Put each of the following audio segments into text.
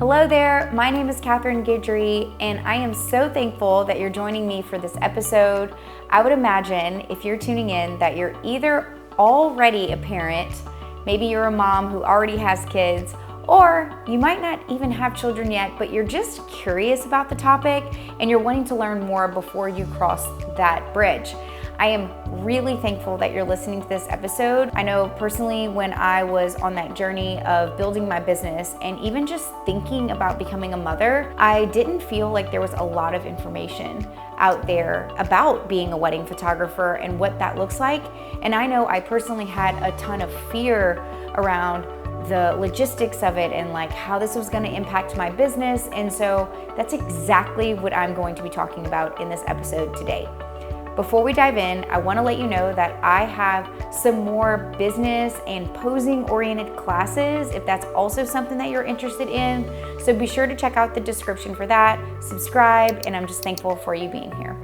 Hello there, my name is Guidry, and I am so thankful that you're joining me for this episode. I would imagine if you're tuning in that you're either already a parent, maybe you're a mom who already has kids, or you might not even have children yet, but you're just curious about the topic and you're wanting to learn more before you cross that bridge. I am really thankful that you're listening to this episode. I know personally when I was on that journey of building my business and even just thinking about becoming a mother, I didn't feel like there was a lot of information out there about being a wedding photographer and what that looks like. And I know I personally had a ton of fear around the logistics of it and like how this was going to impact my business. And so that's exactly what I'm going to be talking about in this episode today. Before we dive in, I want to let you know that I have some more business and posing oriented classes if that's also something that you're interested in. So be sure to check out the description for that, subscribe, and I'm just thankful for you being here.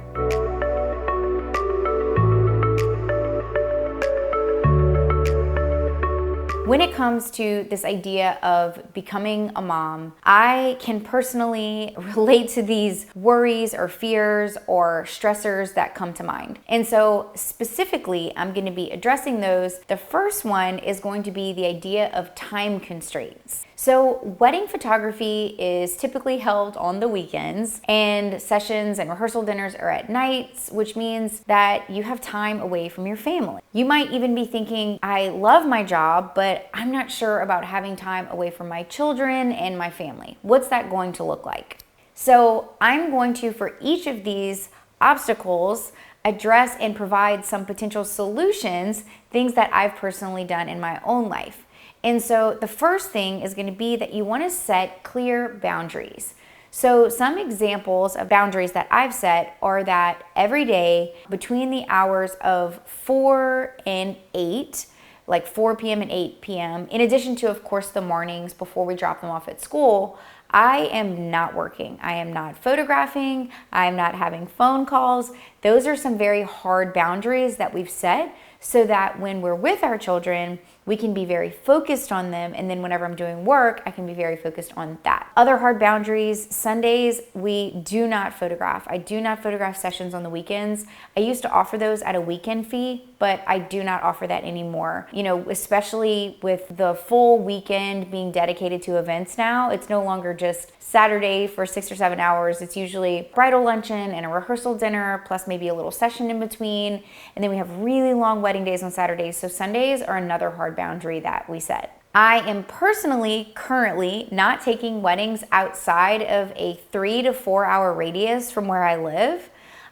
When it comes to this idea of becoming a mom, I can personally relate to these worries or fears or stressors that come to mind. And so specifically, I'm going to be addressing those. The first one is going to be the idea of time constraints. So wedding photography is typically held on the weekends, and sessions and rehearsal dinners are at nights, which means that you have time away from your family. You might even be thinking, I love my job, but I'm not sure about having time away from my children and my family. What's that going to look like? So I'm going to, for each of these obstacles, address and provide some potential solutions, things that I've personally done in my own life. And so the first thing is going to be that you want to set clear boundaries. So some examples of boundaries that I've set are that every day between the hours of 4 and 8, like 4 p.m. and 8 p.m., in addition to, of course, the mornings before we drop them off at school, I am not working. I am not photographing. I am not having phone calls. Those are some very hard boundaries that we've set so that when we're with our children, we can be very focused on them. And then whenever I'm doing work, I can be very focused on that. Other hard boundaries, Sundays, we do not photograph. I do not photograph sessions on the weekends. I used to offer those at a weekend fee, but I do not offer that anymore. You know, especially with the full weekend being dedicated to events now, it's no longer just Saturday for 6 or 7 hours. It's usually bridal luncheon and a rehearsal dinner, plus maybe a little session in between. And then we have really long wedding days on Saturdays. So Sundays are another hard boundary that we set. I am personally currently not taking weddings outside of a 3 to 4 hour radius from where I live.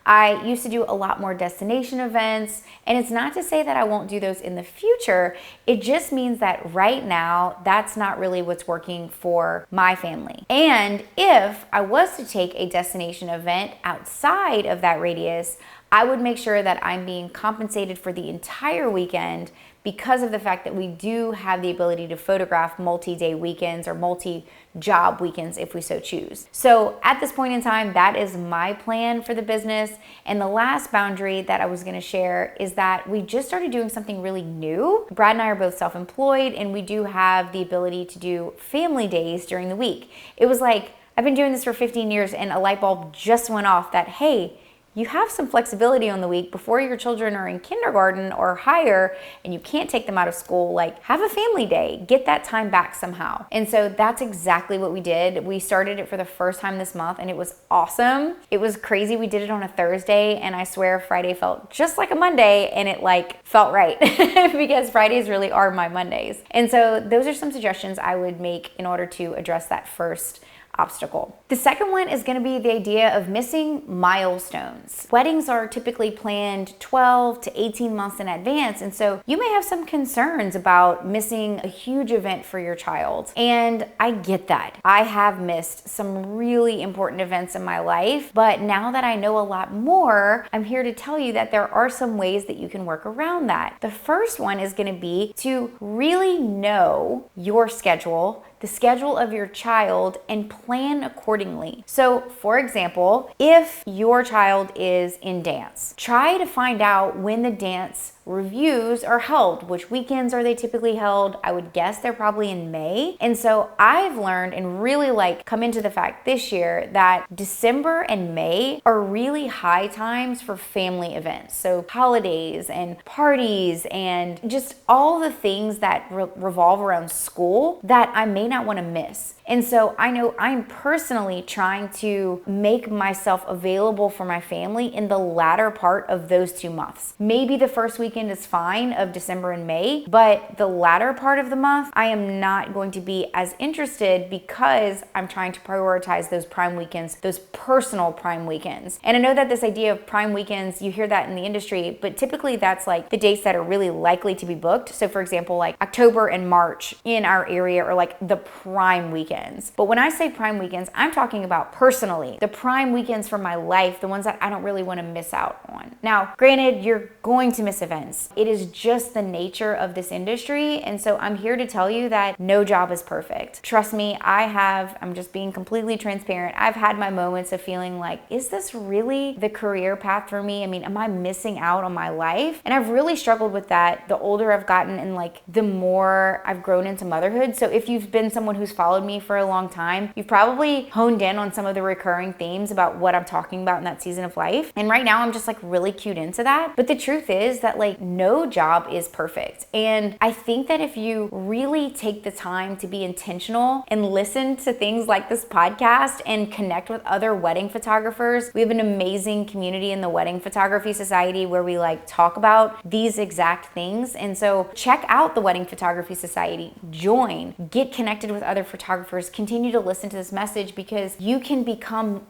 I used to do a lot more destination events, and it's not to say that I won't do those in the future. It just means that right now, that's not really what's working for my family. And if I was to take a destination event outside of that radius, I would make sure that I'm being compensated for the entire weekend because of the fact that we do have the ability to photograph multi-day weekends or multi-job weekends if we so choose. So at this point in time, that is my plan for the business. And the last boundary that I was gonna share is that we just started doing something really new. Brad and I are both self-employed, and we do have the ability to do family days during the week. It was like, I've been doing this for 15 years and a light bulb just went off that, hey, you have some flexibility on the week before your children are in kindergarten or higher and you can't take them out of school. Like, have a family day, get that time back somehow. And so that's exactly what we did. We started it for the first time this month and it was awesome. It was crazy. We did it on a Thursday and I swear Friday felt just like a Monday, and it like felt right because Fridays really are my Mondays. And so those are some suggestions I would make in order to address that first obstacle. The second one is going to be the idea of missing milestones. Weddings are typically planned 12 to 18 months in advance, and so you may have some concerns about missing a huge event for your child. And I get that. I have missed some really important events in my life, but now that I know a lot more, I'm here to tell you that there are some ways that you can work around that. The first one is going to be to really know your schedule, the schedule of your child, and plan accordingly. So for example, if your child is in dance, try to find out when the dance reviews are held. Which weekends are they typically held? I would guess they're probably in May. And so I've learned and really come into the fact this year that December and May are really high times for family events. So holidays and parties and just all the things that revolve around school that I may not want to miss. And so I know I'm personally trying to make myself available for my family in the latter part of those 2 months. Maybe the first weekend is fine of December and May, but the latter part of the month, I am not going to be as interested because I'm trying to prioritize those prime weekends, those personal prime weekends. And I know that this idea of prime weekends, you hear that in the industry, but typically that's like the dates that are really likely to be booked. So for example, like October and March in our area are like the prime weekends. But when I say prime weekends, I'm talking about personally, the prime weekends for my life, the ones that I don't really want to miss out on. Now, granted, you're going to miss events. It is just the nature of this industry. And so I'm here to tell you that no job is perfect. Trust me, I'm just being completely transparent. I've had my moments of feeling like, is this really the career path for me? I mean, am I missing out on my life? And I've really struggled with that the older I've gotten and the more I've grown into motherhood. So if you've been someone who's followed me for a long time, you've probably honed in on some of the recurring themes about what I'm talking about in that season of life. And right now I'm just really cued into that. But the truth is that no job is perfect. And I think that if you really take the time to be intentional and listen to things like this podcast and connect with other wedding photographers, we have an amazing community in the Wedding Photography Society where we talk about these exact things. And so check out the Wedding Photography Society, join, get connected with other photographers, continue to listen to this message because you can become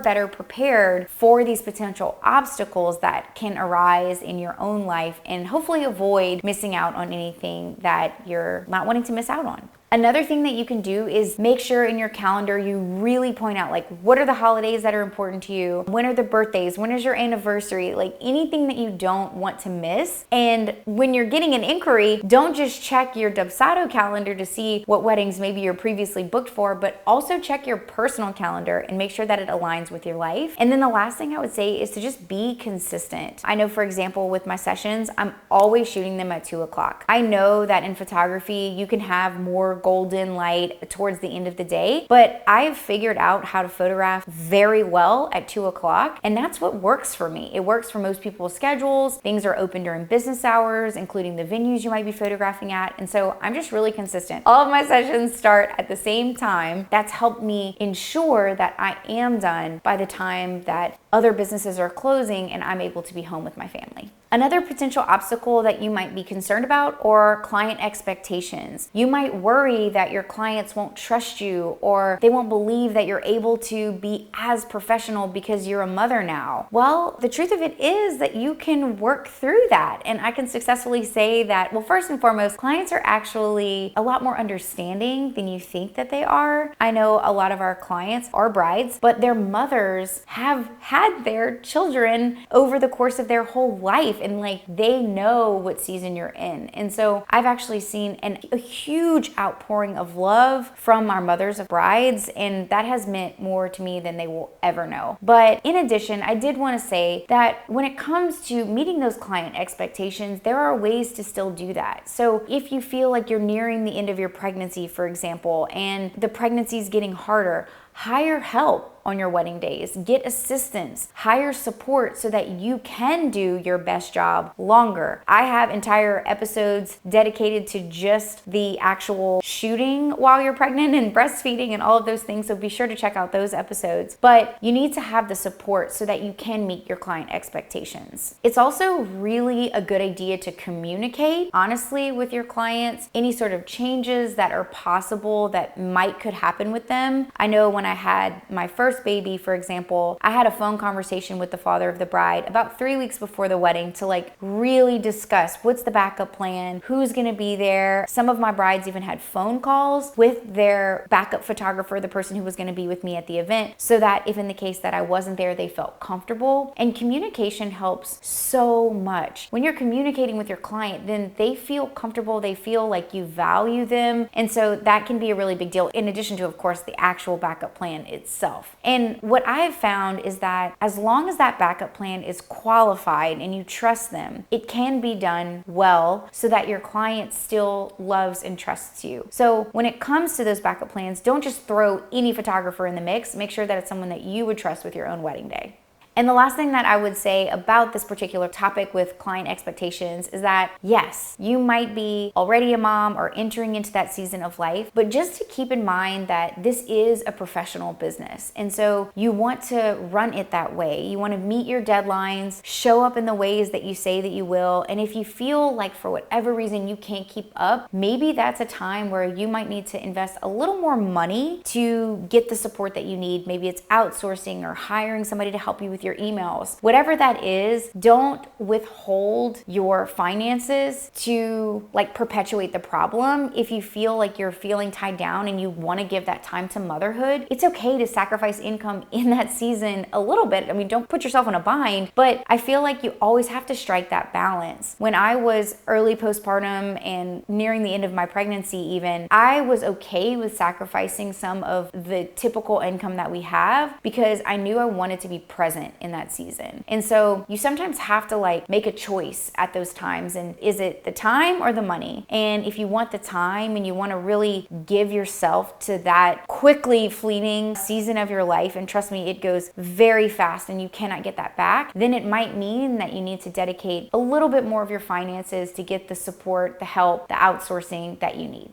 better prepared for these potential obstacles that can arise in your own life and hopefully avoid missing out on anything that you're not wanting to miss out on. Another thing that you can do is make sure in your calendar you really point out what are the holidays that are important to you? When are the birthdays? When is your anniversary? Anything that you don't want to miss. And when you're getting an inquiry, don't just check your Dubsado calendar to see what weddings maybe you're previously booked for, but also check your personal calendar and make sure that it aligns with your life. And then the last thing I would say is to just be consistent. I know, for example, with my sessions, I'm always shooting them at 2 o'clock. I know that in photography, you can have more golden light towards the end of the day, but I've figured out how to photograph very well at 2 o'clock, and that's what works for me. It works for most people's schedules. Things are open during business hours, including the venues you might be photographing at, and so I'm just really consistent. All of my sessions start at the same time. That's helped me ensure that I am done by the time that other businesses are closing and I'm able to be home with my family. Another potential obstacle that you might be concerned about are client expectations. You might worry that your clients won't trust you or they won't believe that you're able to be as professional because you're a mother now. Well, the truth of it is that you can work through that. And I can successfully say that, well, first and foremost, clients are actually a lot more understanding than you think that they are. I know a lot of our clients are brides, but their mothers have had their children over the course of their whole life. And they know what season you're in. And so I've actually seen a huge outpouring of love from our mothers of brides, and that has meant more to me than they will ever know. But in addition, I did want to say that when it comes to meeting those client expectations, there are ways to still do that. So if you feel like you're nearing the end of your pregnancy, for example, and the pregnancy is getting harder, hire help on your wedding days, get assistance, hire support so that you can do your best job longer. I have entire episodes dedicated to just the actual shooting while you're pregnant and breastfeeding and all of those things, so be sure to check out those episodes. But you need to have the support so that you can meet your client expectations. It's also really a good idea to communicate honestly with your clients any sort of changes that are possible that could happen with them. I know when I had my first baby, for example, I had a phone conversation with the father of the bride about 3 weeks before the wedding to really discuss what's the backup plan, who's gonna be there. Some of my brides even had phone calls with their backup photographer, the person who was gonna be with me at the event, so that if in the case that I wasn't there, they felt comfortable. And communication helps so much. When you're communicating with your client, then they feel comfortable, they feel like you value them. And so that can be a really big deal, in addition to, of course, the actual backup backup plan itself. And what I've found is that as long as that backup plan is qualified and you trust them, it can be done well so that your client still loves and trusts you. So when it comes to those backup plans, don't just throw any photographer in the mix. Make sure that it's someone that you would trust with your own wedding day. And the last thing that I would say about this particular topic with client expectations is that, yes, you might be already a mom or entering into that season of life, but just to keep in mind that this is a professional business. And so you want to run it that way. You want to meet your deadlines, show up in the ways that you say that you will. And if you feel like for whatever reason you can't keep up, maybe that's a time where you might need to invest a little more money to get the support that you need. Maybe it's outsourcing or hiring somebody to help you with your emails. Whatever that is, don't withhold your finances to perpetuate the problem. If you feel like you're feeling tied down and you want to give that time to motherhood, it's okay to sacrifice income in that season a little bit. I mean, don't put yourself in a bind, but I feel like you always have to strike that balance. When I was early postpartum and nearing the end of my pregnancy even, I was okay with sacrificing some of the typical income that we have because I knew I wanted to be present in that season. And so you sometimes have to make a choice at those times. And is it the time or the money? And if you want the time and you want to really give yourself to that quickly fleeting season of your life, and trust me, it goes very fast and you cannot get that back, then it might mean that you need to dedicate a little bit more of your finances to get the support, the help, the outsourcing that you need.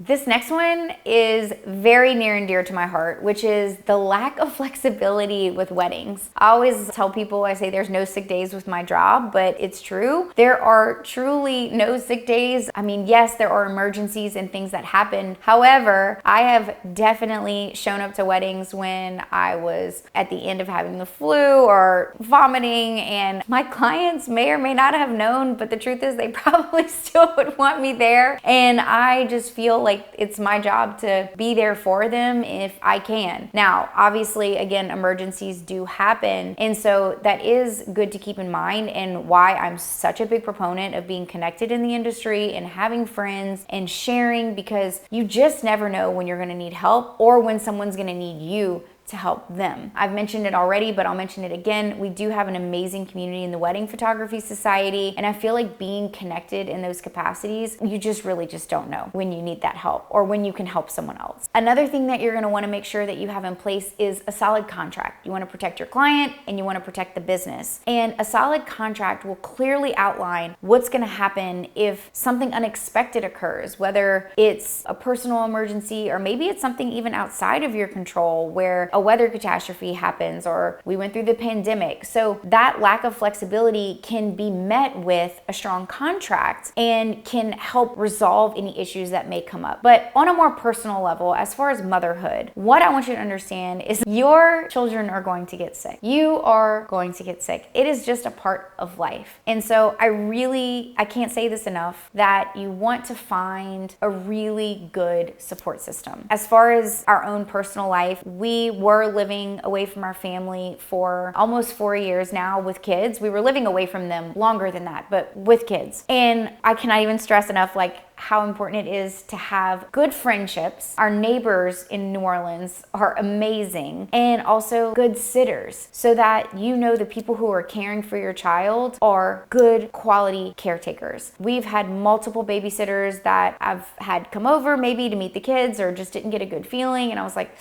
This next one is very near and dear to my heart, which is the lack of flexibility with weddings. I always tell people, I say there's no sick days with my job, but it's true. There are truly no sick days. I mean, yes, there are emergencies and things that happen. However, I have definitely shown up to weddings when I was at the end of having the flu or vomiting, and my clients may or may not have known, but the truth is they probably still would want me there. And I just feel like it's my job to be there for them if I can. Now, obviously, again, emergencies do happen. And so that is good to keep in mind, and why I'm such a big proponent of being connected in the industry and having friends and sharing, because you just never know when you're going to need help or when someone's going to need you to help them. I've mentioned it already, but I'll mention it again. We do have an amazing community in the Wedding Photography Society, and I feel like being connected in those capacities, you just really just don't know when you need that help or when you can help someone else. Another thing that you're going to want to make sure that you have in place is a solid contract. You want to protect your client and you want to protect the business. And a solid contract will clearly outline what's going to happen if something unexpected occurs, whether it's a personal emergency or maybe it's something even outside of your control where a weather catastrophe happens or we went through the pandemic. So that lack of flexibility can be met with a strong contract and can help resolve any issues that may come up. But on a more personal level, as far as motherhood, what I want you to understand is your children are going to get sick. You are going to get sick. It is just a part of life. And so I can't say this enough, that you want to find a really good support system. As far as our own personal life, we were living away from our family for almost 4 years now with kids. We were living away from them longer than that, but with kids. And I cannot even stress enough how important it is to have good friendships. Our neighbors in New Orleans are amazing, and also good sitters, so that you know the people who are caring for your child are good quality caretakers. We've had multiple babysitters that I've had come over maybe to meet the kids or just didn't get a good feeling, and I was like,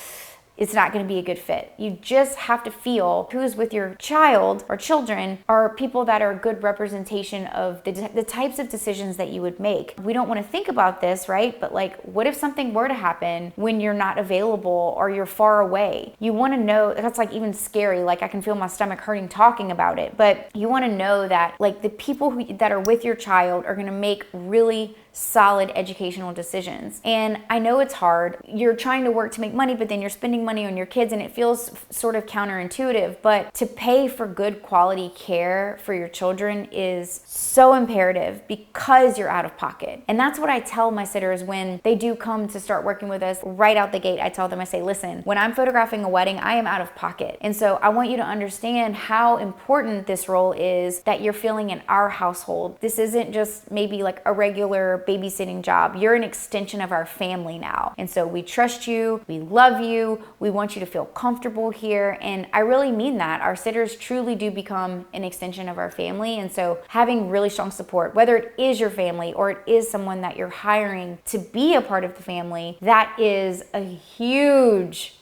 it's not going to be a good fit. You just have to feel who's with your child or children are people that are a good representation of the types of decisions that you would make. We don't want to think about this, right? But what if something were to happen when you're not available or you're far away? You want to know, that's even scary. I can feel my stomach hurting talking about it. But you want to know that the people that are with your child are going to make really solid educational decisions. And I know it's hard. You're trying to work to make money, but then you're spending money on your kids, and it feels sort of counterintuitive. But to pay for good quality care for your children is so imperative because you're out of pocket. And that's what I tell my sitters when they do come to start working with us right out the gate. I tell them, I say, listen, when I'm photographing a wedding, I am out of pocket. And so I want you to understand how important this role is that you're feeling in our household. This isn't just maybe a regular babysitting job. You're an extension of our family now. And so we trust you, we love you, We want you to feel comfortable here. And I really mean that. Our sitters truly do become an extension of our family. And so having really strong support, whether it is your family or it is someone that you're hiring to be a part of the family, that is a huge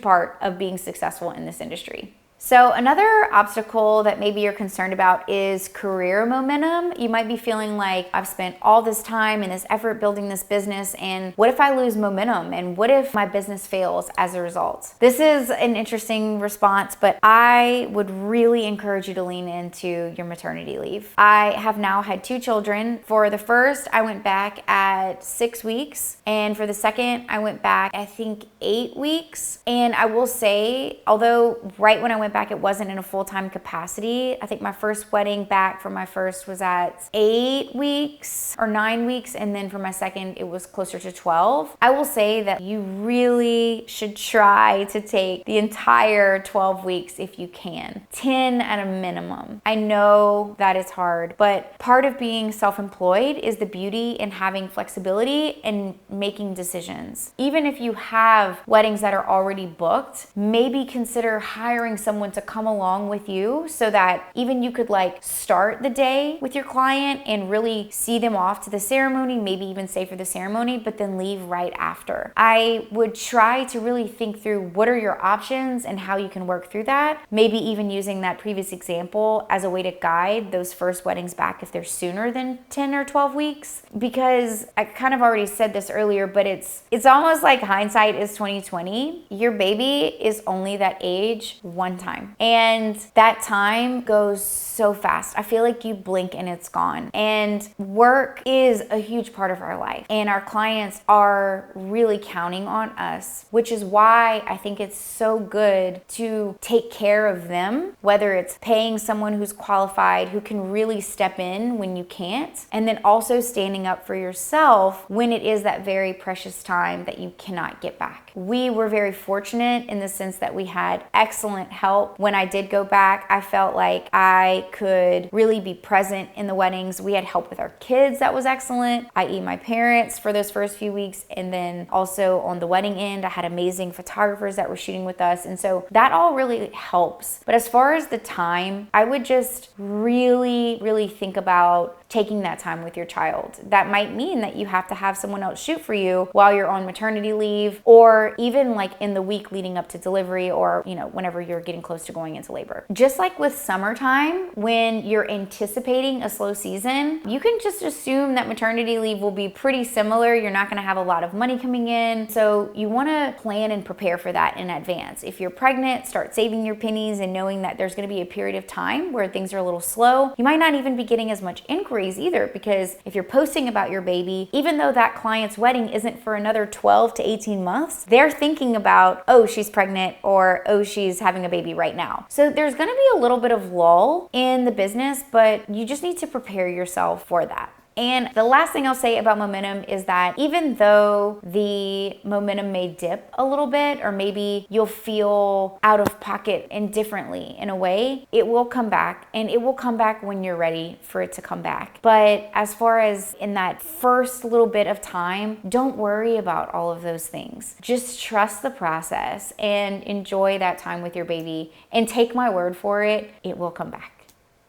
part of being successful in this industry. So another obstacle that maybe you're concerned about is career momentum. You might be feeling like, I've spent all this time and this effort building this business, and what if I lose momentum? And what if my business fails as a result? This is an interesting response, but I would really encourage you to lean into your maternity leave. I have now had 2 children. For the first, I went back at 6 weeks. And for the second, I went back, I think 8 weeks. And I will say, although right when I went back, it wasn't in a full-time capacity. I think my first wedding back for my first was at 8 weeks or 9 weeks. And then for my second, it was closer to 12. I will say that you really should try to take the entire 12 weeks if you can. 10 at a minimum. I know that is hard, but part of being self-employed is the beauty in having flexibility and making decisions. Even if you have weddings that are already booked, maybe consider hiring someone to come along with you so that even you could start the day with your client and really see them off to the ceremony, maybe even stay for the ceremony, but then leave right after. I would try to really think through what are your options and how you can work through that. Maybe even using that previous example as a way to guide those first weddings back if they're sooner than 10 or 12 weeks. Because I kind of already said this earlier, but it's almost like hindsight is 2020. Your baby is only that age one time. And that time goes so fast. I feel like you blink and it's gone. And work is a huge part of our life. And our clients are really counting on us, which is why I think it's so good to take care of them, whether it's paying someone who's qualified, who can really step in when you can't, and then also standing up for yourself when it is that very precious time that you cannot get back. We were very fortunate in the sense that we had excellent help. When I did go back, I felt like I could really be present in the weddings. We had help with our kids that was excellent, i.e. my parents for those first few weeks. And then also on the wedding end, I had amazing photographers that were shooting with us. And so that all really helps. But as far as the time, I would just really think about taking that time with your child. That might mean that you have to have someone else shoot for you while you're on maternity leave, or even in the week leading up to delivery, or whenever you're getting close to going into labor. Just like with summertime, when you're anticipating a slow season, you can just assume that maternity leave will be pretty similar. You're not gonna have a lot of money coming in. So you wanna plan and prepare for that in advance. If you're pregnant, start saving your pennies and knowing that there's gonna be a period of time where things are a little slow. You might not even be getting as much inquiries either, because if you're posting about your baby, even though that client's wedding isn't for another 12 to 18 months, they're thinking about, oh, she's pregnant, or oh, she's having a baby right now. So there's gonna be a little bit of lull in the business, but you just need to prepare yourself for that. And the last thing I'll say about momentum is that even though the momentum may dip a little bit, or maybe you'll feel out of pocket indifferently in a way, it will come back, and it will come back when you're ready for it to come back. But as far as in that first little bit of time, don't worry about all of those things. Just trust the process and enjoy that time with your baby, and take my word for it, it will come back.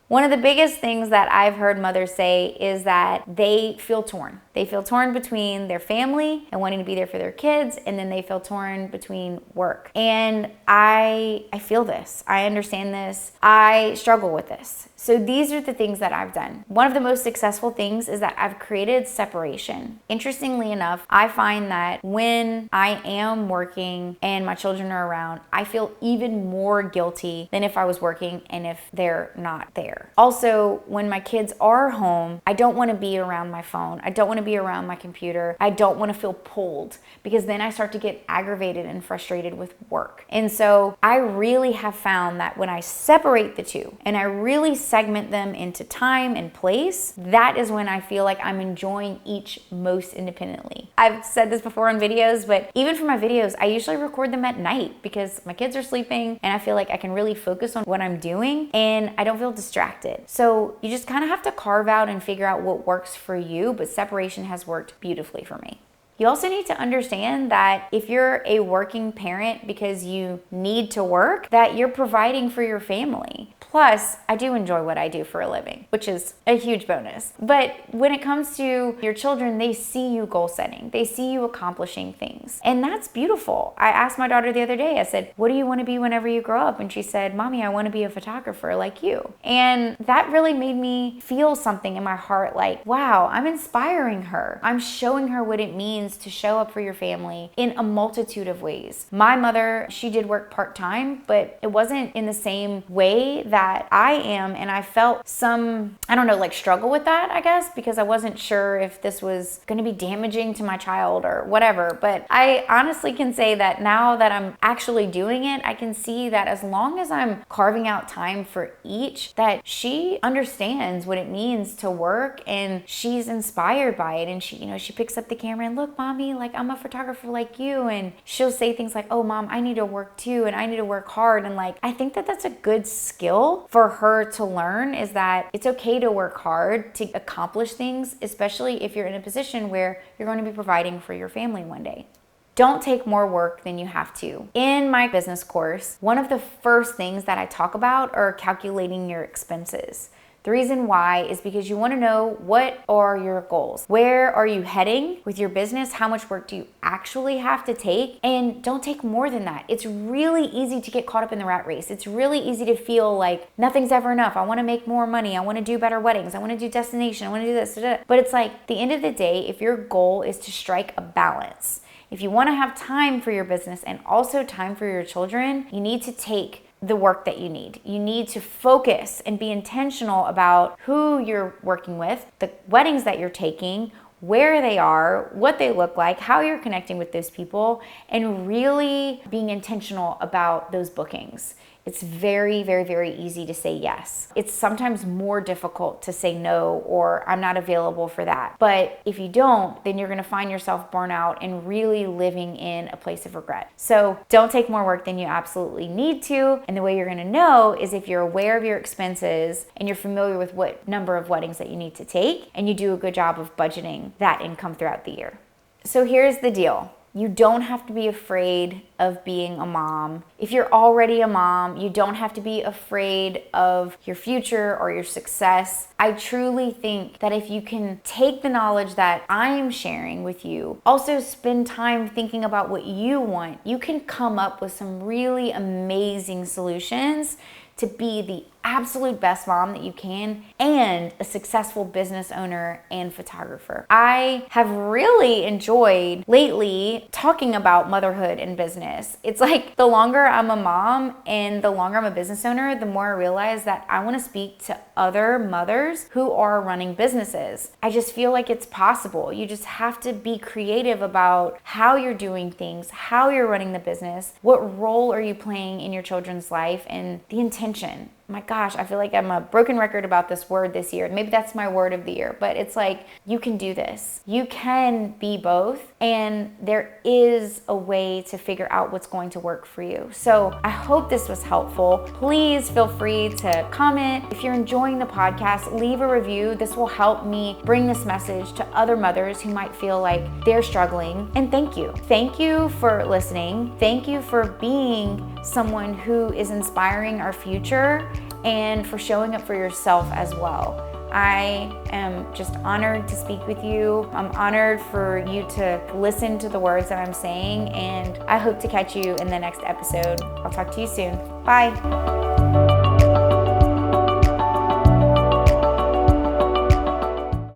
One of the biggest things that I've heard mothers say is that they feel torn. They feel torn between their family and wanting to be there for their kids, and then they feel torn between work. And I feel this. I understand this. I struggle with this. So these are the things that I've done. One of the most successful things is that I've created separation. Interestingly enough, I find that when I am working and my children are around, I feel even more guilty than if I was working and if they're not there. Also, when my kids are home, I don't want to be around my phone. I don't want to be around my computer. I don't want to feel pulled, because then I start to get aggravated and frustrated with work. And so I really have found that when I separate the two and I really segment them into time and place, that is when I feel like I'm enjoying each most independently. I've said this before on videos, but even for my videos, I usually record them at night because my kids are sleeping and I feel like I can really focus on what I'm doing and I don't feel distracted. So you just kind of have to carve out and figure out what works for you, but separation has worked beautifully for me. you also need to understand that if you're a working parent because you need to work, that you're providing for your family. Plus, I do enjoy what I do for a living, which is a huge bonus. But when it comes to your children, they see you goal setting. They see you accomplishing things. And that's beautiful. I asked my daughter the other day, I said, what do you want to be whenever you grow up? And she said, Mommy, I want to be a photographer like you. And that really made me feel something in my heart like, wow, I'm inspiring her. I'm showing her what it means to show up for your family in a multitude of ways. My mother, she did work part-time, but it wasn't in the same way that I am, and I felt some, I don't know, like struggle with that, I guess, because I wasn't sure if this was going to be damaging to my child or whatever. But I honestly can say that now that I'm actually doing it, I can see that as long as I'm carving out time for each, that she understands what it means to work and she's inspired by it. And she, she picks up the camera and, look, Mommy, like I'm a photographer like you. And she'll say things like, oh, Mom, I need to work too, and I need to work hard. And like, I think that that's a good skill for her to learn, is that it's okay to work hard to accomplish things, especially if you're in a position where you're going to be providing for your family one day. Don't take more work than you have to. In my business course, one of the first things that I talk about are calculating your expenses. The reason why is because you want to know, what are your goals? Where are you heading with your business? How much work do you actually have to take? And don't take more than that. It's really easy to get caught up in the rat race. It's really easy to feel like nothing's ever enough. I want to make more money. I want to do better weddings. I want to do destination. I want to do this. But it's like, at the end of the day, if your goal is to strike a balance, if you want to have time for your business and also time for your children, you need to take the work that you need. You need to focus and be intentional about who you're working with, the weddings that you're taking, where they are, what they look like, how you're connecting with those people, and really being intentional about those bookings. It's very, very, very easy to say yes. It's sometimes more difficult to say no, or I'm not available for that. But if you don't, then you're gonna find yourself burnt out and really living in a place of regret. So don't take more work than you absolutely need to. And the way you're gonna know is if you're aware of your expenses and you're familiar with what number of weddings that you need to take, and you do a good job of budgeting that income throughout the year. So here's the deal. You don't have to be afraid of being a mom. If you're already a mom, you don't have to be afraid of your future or your success. I truly think that if you can take the knowledge that I'm sharing with you, also spend time thinking about what you want, you can come up with some really amazing solutions to be the absolute best mom that you can and a successful business owner and photographer. I have really enjoyed lately talking about motherhood and business. It's like the longer I'm a mom and the longer I'm a business owner, the more I realize that I want to speak to other mothers who are running businesses. I just feel like it's possible. You just have to be creative about how you're doing things, how you're running the business, what role are you playing in your children's life, and the intention. My gosh, I feel like I'm a broken record about this word this year. Maybe that's my word of the year, but it's like, you can do this. You can be both, and there is a way to figure out what's going to work for you. So I hope this was helpful. Please feel free to comment. If you're enjoying the podcast, leave a review. This will help me bring this message to other mothers who might feel like they're struggling. And thank you. Thank you for listening. Thank you for being someone who is inspiring our future, and for showing up for yourself as well. I am just honored to speak with you. I'm honored for you to listen to the words that I'm saying, and I hope to catch you in the next episode. I'll talk to you soon. Bye.